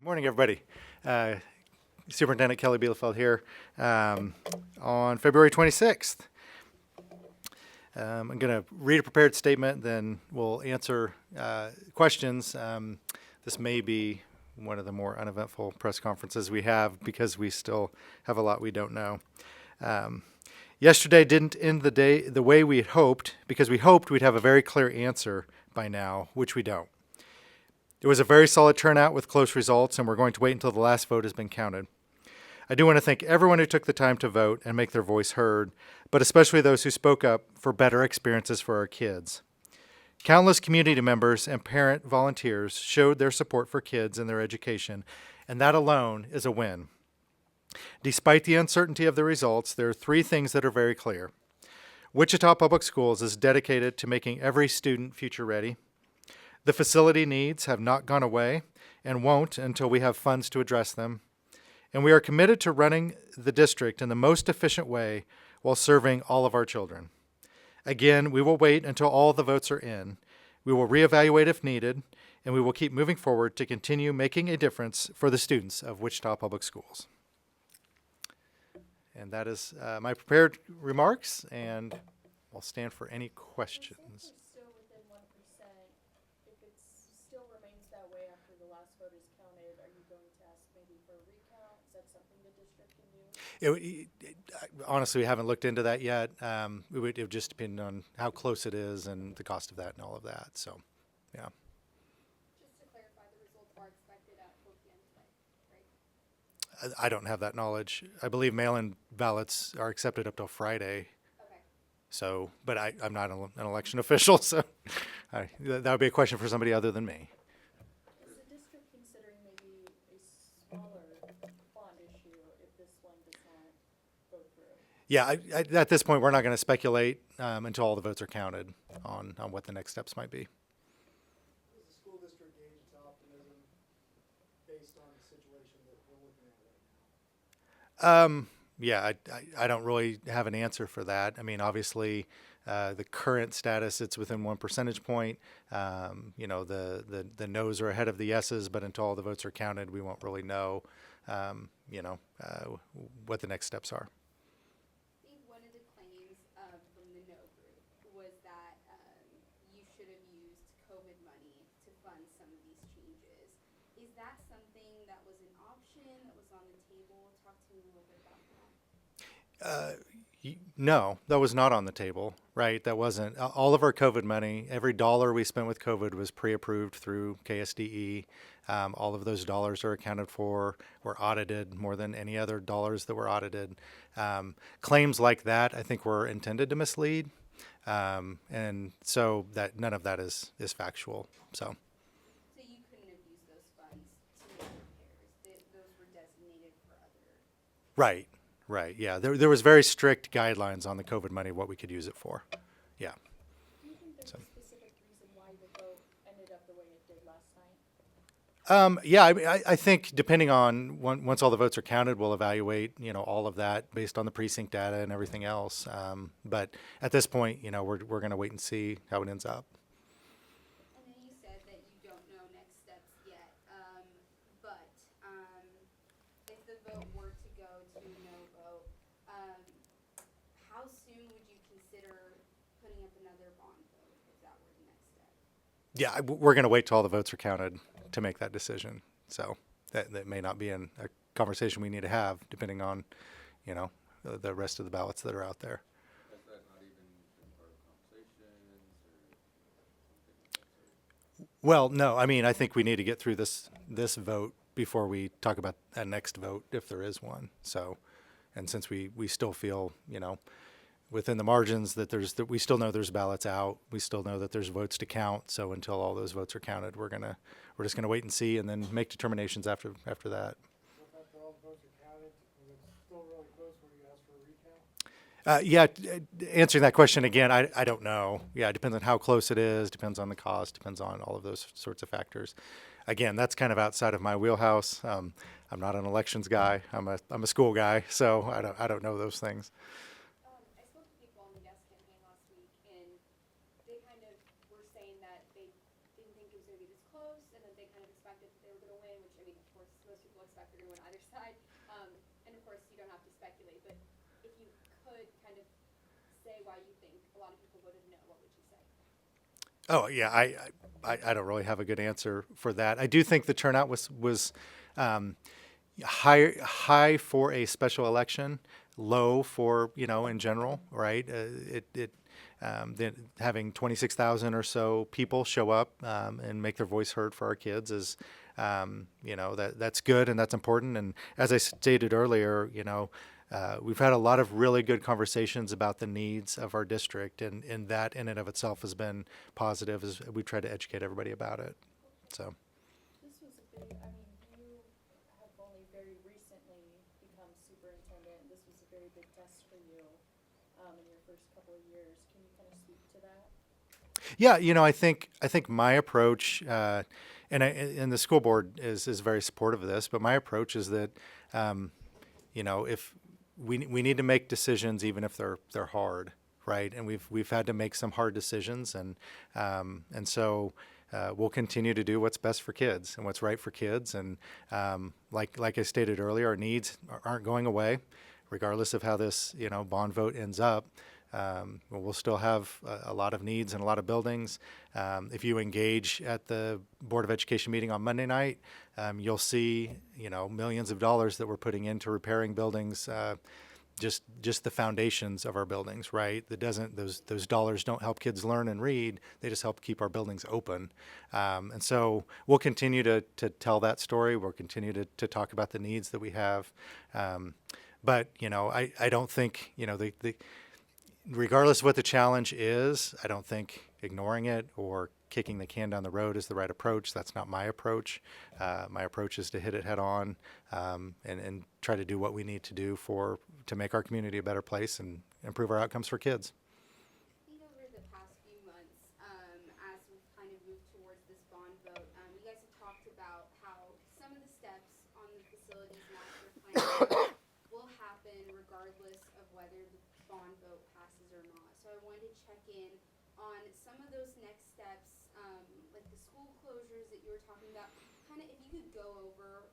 Morning, everybody. Superintendent Kelly Bielefeld here on February 26th. I'm going to read a prepared statement, then we'll answer questions. This may be one of the more uneventful press conferences we have because we still have a lot we don't know. Yesterday didn't end the day the way we had hoped because we hoped we'd have a very clear answer by now, which we don't. It was a very solid turnout with close results, and we're going to wait until the last vote has been counted. I do want to thank everyone who took the time to vote and make their voice heard, but especially those who spoke up for better experiences for our kids. Countless community members and parent volunteers showed their support for kids and their education, and that alone is a win. Despite the uncertainty of the results, there are three things that are very clear. Wichita Public Schools is dedicated to making every student future ready. The facility needs have not gone away and won't until we have funds to address them. And we are committed to running the district in the most efficient way while serving all of our children. Again, we will wait until all the votes are in. We will reevaluate if needed, and we will keep moving forward to continue making a difference for the students of Wichita Public Schools. And that is my prepared remarks, and I'll stand for any questions. Still within 1%, if it still remains that way after the last vote is counted, are you going to ask maybe for a recount? Is that something the district can do? Honestly, we haven't looked into that yet. It would just depend on how close it is and the cost of that and all of that. So, yeah. Just to clarify, the results are expected at 4 p.m. today, right? I don't have that knowledge. I believe mail-in ballots are accepted up till Friday. Okay. So, but I'm not an election official, so that would be a question for somebody other than me. Is the district considering maybe a smaller bond issue if this one does not go through? Yeah, at this point, we're not going to speculate until all the votes are counted on what the next steps might be. Does the school district gauge its optimism based on the situation that we're looking at right now? Yeah, I don't really have an answer for that. I mean, obviously, the current status, it's within 1 percentage point. The no's are ahead of the yeses, but until all the votes are counted, we won't really know, what the next steps are. I think one of the claims from the no group was that you should have used COVID money to fund some of these changes. Is that something that was an option that was on the table? Talk to me a little bit about that. No, that was not on the table, right? That wasn't. All of our COVID money, every dollar we spent with COVID was pre-approved through KSDE. All of those dollars are accounted for, were audited more than any other dollars that were audited. Claims like that, I think, were intended to mislead. And so that none of that is factual. So You couldn't have used those funds to make repairs. Those were designated for other. Right. Yeah, there was very strict guidelines on the COVID money, what we could use it for. Yeah. Do you think there's So. a specific reason why the vote ended up the way it did last night? Yeah, I think depending on once all the votes are counted, we'll evaluate, all of that based on the precinct data and everything else. But at this point, we're going to wait and see how it ends up. I know you said that you don't know next steps yet, but if the vote were to go to no vote, how soon would you consider putting up another bond vote if that were the next step? Yeah, we're going to wait till all the votes are counted to make that decision. So that may not be a conversation we need to have, depending on, the rest of the ballots that are out there. Has that not even been part of conversations or something? Well, no, I mean, I think we need to get through this vote before we talk about a next vote, if there is one. So, and since we still feel, within the margins that we still know there's ballots out, we still know that there's votes to count. So until all those votes are counted, we're just gonna wait and see, and then make determinations after that. What after all the votes are counted, and it's still really close, where you ask for a recount? Answering that question again, I don't know. Yeah, it depends on how close it is, depends on the cost, depends on all of those sorts of factors. Again, that's kind of outside of my wheelhouse. I'm not an elections guy. I'm a school guy, so I don't know those things. I spoke to people on the Yes campaign last week, and they kind of were saying that they didn't think it was going to be this close, and that they kind of expected that they were going to win, which, I mean, of course, most people expect they're going to win either side. And of course, you don't have to speculate, but if you could kind of say why you think a lot of people voted no, what would you say? Oh yeah, I don't really have a good answer for that. I do think the turnout was high for a special election, low for in general, right? Having 26,000 or so people show up and make their voice heard for our kids is that's good and that's important. And as I stated earlier, we've had a lot of really good conversations about the needs of our district, and that in and of itself has been positive as we try to educate everybody about it. So. This was a big, I mean, you have only very recently become superintendent. This was a very big test for you in your first couple of years. Can you kind of speak to that? Yeah, I think my approach, and the school board is very supportive of this, but my approach is that, if we need to make decisions, even if they're hard, right? And we've had to make some hard decisions, and so we'll continue to do what's best for kids and what's right for kids. And like I stated earlier, our needs aren't going away, regardless of how this bond vote ends up. We'll still have a lot of needs and a lot of buildings. If you engage at the Board of Education meeting on Monday night, you'll see millions of dollars that we're putting into repairing buildings, just the foundations of our buildings, right? Those dollars don't help kids learn and read. They just help keep our buildings open. And so we'll continue to tell that story. We'll continue to talk about the needs that we have. But I don't think regardless of what the challenge is, I don't think ignoring it or kicking the can down the road is the right approach. That's not my approach. My approach is to hit it head on and try to do what we need to do to make our community a better place and improve our outcomes for kids. I think over the past few months, as we've kind of moved towards this bond vote, you guys have talked about how some of the steps on the facilities master plan will happen regardless of whether the bond vote passes or not. So I wanted to check in on some of those next steps, like the school closures that you were talking about. Kind of, if you could go over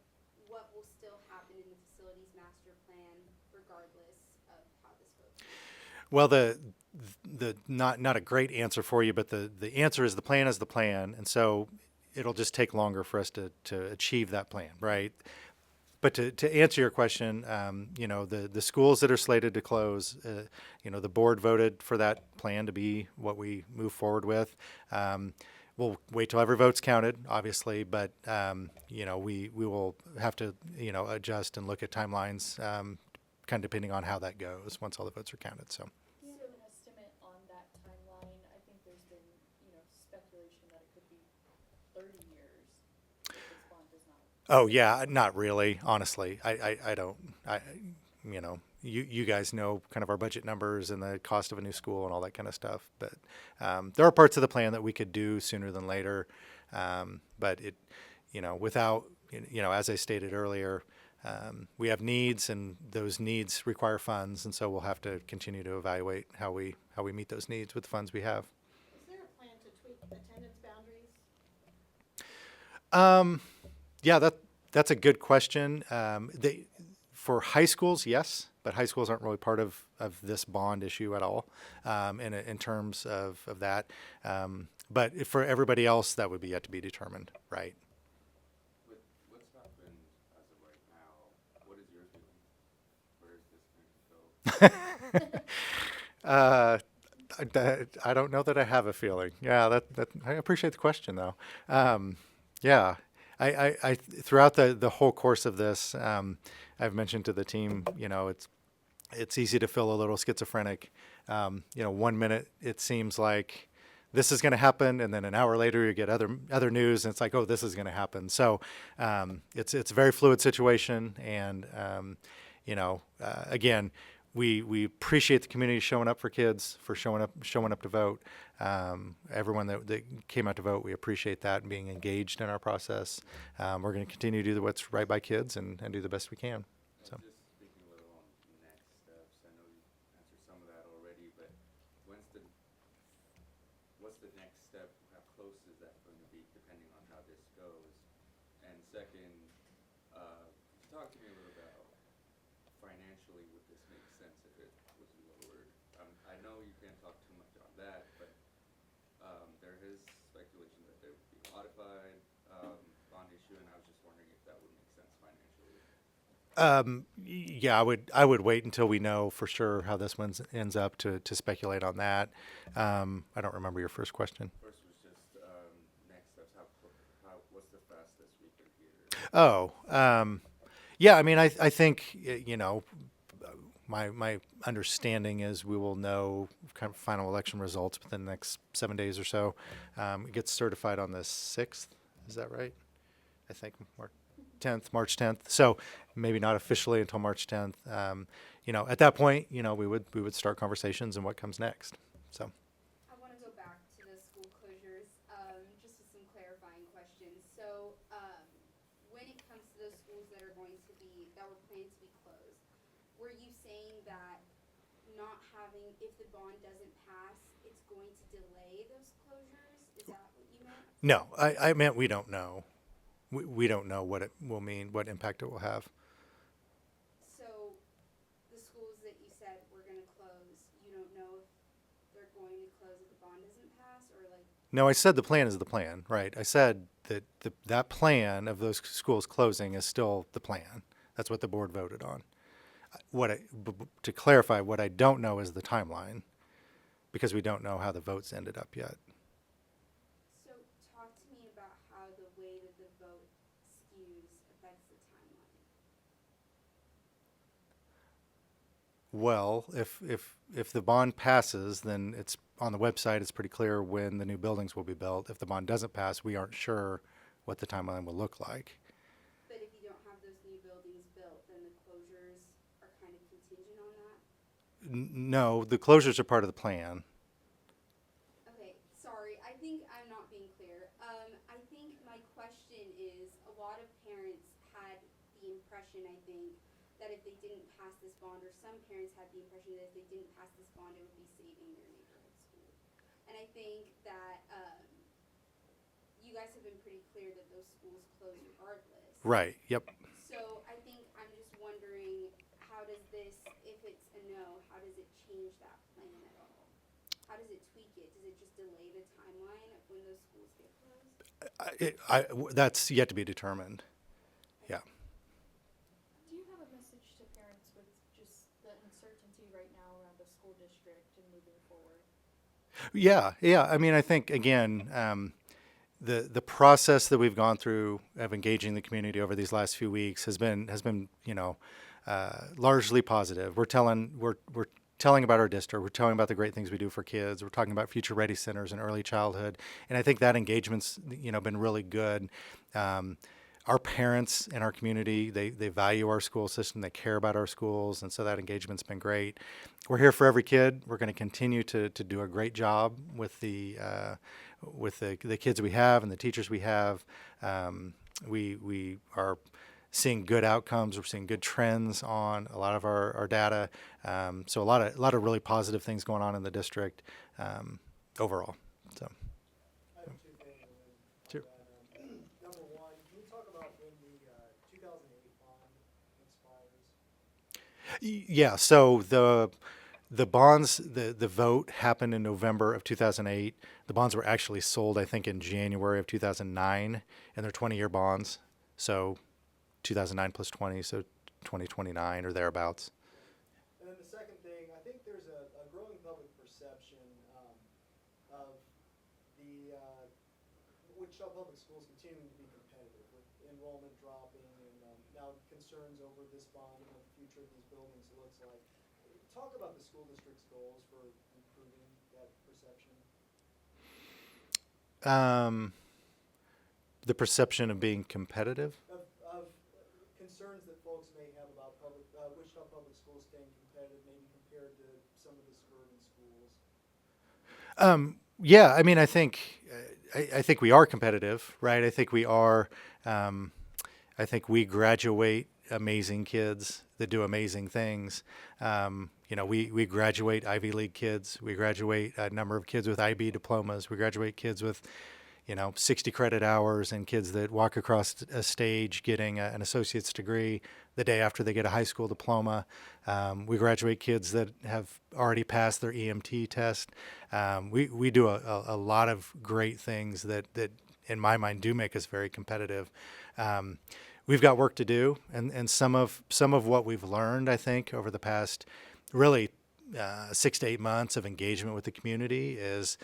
what will still happen in the facilities master plan regardless of how this vote. Well, the not a great answer for you, but the answer is the plan is the plan, and so it'll just take longer for us to achieve that plan, right? But to answer your question, the schools that are slated to close, the board voted for that plan to be what we move forward with. We'll wait till every vote's counted, obviously, but we will have to adjust and look at timelines, kind of depending on how that goes once all the votes are counted. So. Do you have an estimate on that timeline? I think there's been, speculation that it could be 30 years if this bond does not. Oh yeah, not really. Honestly, I don't. You guys know kind of our budget numbers and the cost of a new school and all that kind of stuff. But there are parts of the plan that we could do sooner than later. But it, without, as I stated earlier, we have needs and those needs require funds, and so we'll have to continue to evaluate how we meet those needs with the funds we have. Is there a plan to tweak attendance boundaries? Yeah, that's a good question. For high schools, yes, but high schools aren't really part of this bond issue at all in terms of that. But for everybody else, that would be yet to be determined, right? With what's happened as of right now, what is your feeling? Where is this going to go? I don't know that I have a feeling. Yeah, I appreciate the question though. Yeah, I throughout the whole course of this, I've mentioned to the team, it's easy to feel a little schizophrenic. 1 minute it seems like this is going to happen, and then an hour later you get other news, and it's like, oh, this is going to happen. So it's a very fluid situation, and again, we appreciate the community showing up for kids, for showing up to vote. Everyone that came out to vote, we appreciate that and being engaged in our process. We're going to continue to do what's right by kids and do the best we can. So. Just speaking a little on next steps, I know you answered some of that already, but what's the next step? How close is that going to be, depending on how this second, talk to me a little about financially, would this make sense if it was lowered? I know you can't talk too much on that, but there is speculation that there would be a modified bond issue, and I was just wondering if that would make sense financially. Yeah, I would wait until we know for sure how this one ends up to speculate on that. I don't remember your first question. First was just next steps. What's the fastest we can hear? Oh, yeah. I mean, I think my understanding is we will know kind of final election results within the next 7 days or so. It gets certified on the 6th. Is that right? I think March 10th. So maybe not officially until March 10th. At that point, we would start conversations and what comes next. So. I want to go back to the school closures, just with some clarifying questions. So, when it comes to those schools that were planned to be closed, were you saying that if the bond doesn't pass, it's going to delay those closures? Is that what you meant? No, I meant we don't know. We don't know what it will mean, what impact it will have. So, the schools that you said were going to close, you don't know if they're going to close if the bond doesn't pass, or like? No, I said the plan is the plan, right? I said that that plan of those schools closing is still the plan. That's what the board voted on. To clarify, what I don't know is the timeline, because we don't know how the votes ended up yet. So, talk to me about how the way that the vote skews affects the timeline. Well, if the bond passes, then it's on the website. It's pretty clear when the new buildings will be built. If the bond doesn't pass, we aren't sure what the timeline will look like. But if you don't have those new buildings built, then the closures are kind of contingent on that? No, the closures are part of the plan. Okay, sorry, I think I'm not being clear. I think my question is, a lot of parents had the impression, I think, that if they didn't pass this bond, or some parents had the impression that if they didn't pass this bond, it would be saving their neighborhood school. And I think that, you guys have been pretty clear that those schools close regardless. Right. Yep. So I think I'm just wondering, how does this, if it's a no, how does it change that plan at all? How does it tweak it? Does it just delay the timeline of when those schools get closed? That's yet to be determined. Yeah. Do you have a message to parents with just the uncertainty right now around the school district and moving forward? Yeah. I mean, I think again, the process that we've gone through of engaging the community over these last few weeks has been largely positive. We're telling about our district. We're telling about the great things we do for kids. We're talking about future ready centers and early childhood, and I think that engagement's been really good. Our parents in our community, they value our school system. They care about our schools, and so that engagement's been great. We're here for every kid. We're going to continue to do a great job with the kids we have and the teachers we have. We are seeing good outcomes. We're seeing good trends on a lot of our data. So a lot of really positive things going on in the district overall. So. I have two things. Sure. Number one, can you talk about when the 2008 bond expires? Yeah. So the bonds, the vote happened in November of 2008. The bonds were actually sold, I think, in January of 2009, and they're 20-year bonds. So 2009 plus 20, so 2029 or thereabouts. And then the second thing, I think there's a growing public perception of the Wichita Public Schools continuing to be competitive with enrollment dropping and now concerns over this bond and what the future of these buildings looks like. Talk about the school district's goals for improving that perception. The perception of being competitive. Of concerns that folks may have about Wichita Public Schools staying competitive, maybe compared to some of the suburban schools. Yeah, I mean, I think we are competitive, right? I think we are. I think we graduate amazing kids that do amazing things. We graduate Ivy League kids. We graduate a number of kids with IB diplomas. We graduate kids with, 60 credit hours and kids that walk across a stage getting an associate's degree the day after they get a high school diploma. We graduate kids that have already passed their EMT test. We do a lot of great things that in my mind do make us very competitive. We've got work to do, and some of what we've learned, I think, over the past really 6 to 8 months of engagement with the community is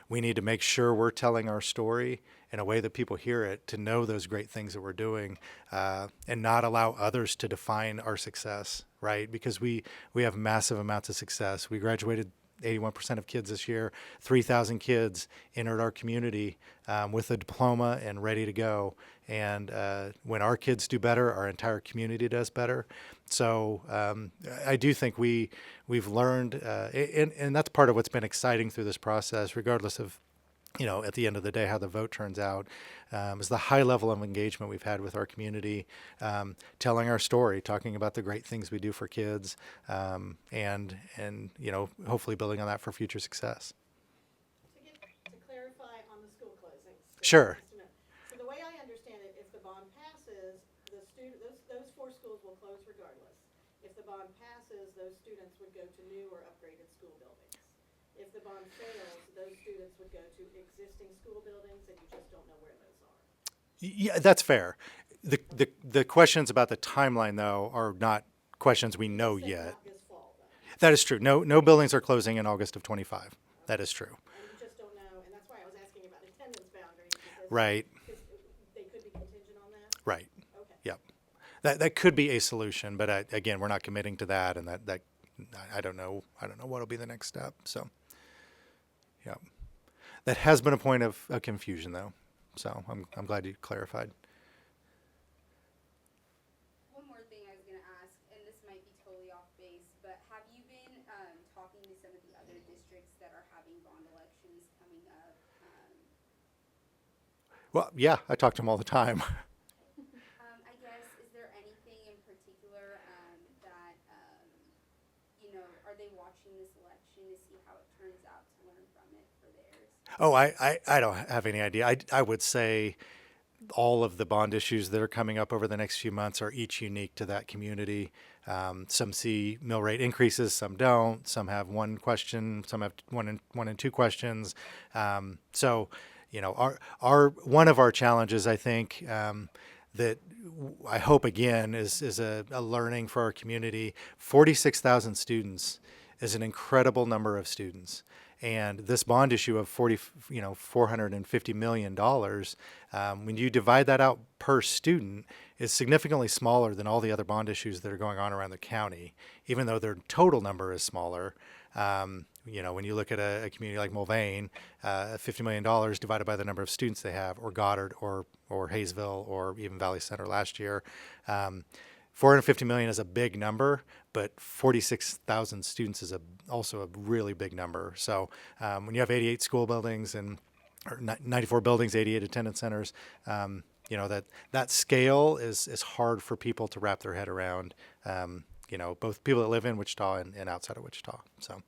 we need to make sure we're telling our story in a way that people hear it, to know those great things that we're doing, and not allow others to define our success, right? Because we have massive amounts of success. We graduated 81% of kids this year. 3,000 kids entered our community with a diploma and ready to go. And when our kids do better, our entire community does better. So I do think we've learned, and that's part of what's been exciting through this process, regardless of, at the end of the day, how the vote turns out, is the high level of engagement we've had with our community, telling our story, talking about the great things we do for kids, and hopefully building on that for future success. To clarify on the school closings. Sure. So the way I understand it, if the bond passes, those 4 schools will close regardless. If the bond passes, those students would go to new or upgraded school buildings. If the bond fails, those students would go to existing school buildings, and you just don't know where those are. Yeah, that's fair. The questions about the timeline, though, are not questions we know Say yet. not this fall, though. That is true. No buildings are closing in August of 25. That is true. And you just don't know, and that's why I was asking about attendance boundaries. Because Right. because they could be contingent on that? Right. Okay. Yep. That could be a solution, but again, we're not committing to that, and that I don't know what'll be the next step. So, yep. That has been a point of confusion, though. So I'm glad you clarified. One more thing I was gonna ask, and this might be totally off base, but have you been talking to some of the other districts that are having bond elections coming up? Well, yeah, I talk to them all the time. I guess, is there anything in particular that are they watching this election to see how it turns out to learn from it for theirs? Oh, I don't have any idea. I would say all of the bond issues that are coming up over the next few months are each unique to that community. Some see mill rate increases, some don't. Some have one question, some have one and two questions. So, our one of our challenges, I think, that I hope again is a learning for our community. 46,000 students is an incredible number of students. And this bond issue of $450 million, when you divide that out per student, is significantly smaller than all the other bond issues that are going on around the county, even though their total number is smaller. When you look at a community like Mulvane, $50 million divided by the number of students they have, or Goddard, or Hayesville, or even Valley Center last year, 450 million is a big number, but 46,000 students is also a really big number. So when you have 88 school buildings or 94 buildings, 88 attendance centers, that scale is hard for people to wrap their head around. Both people that live in Wichita and outside of Wichita. So.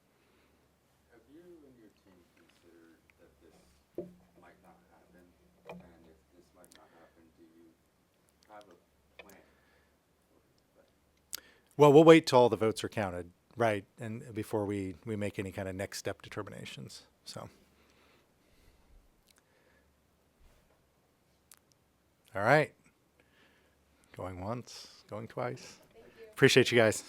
Have you and your team considered that this might not happen? And if this might not happen, do you have a plan? Well, we'll wait till all the votes are counted, right, and before we make any kind of next step determinations. So, all right, going once, going twice. Thank you. Appreciate you guys.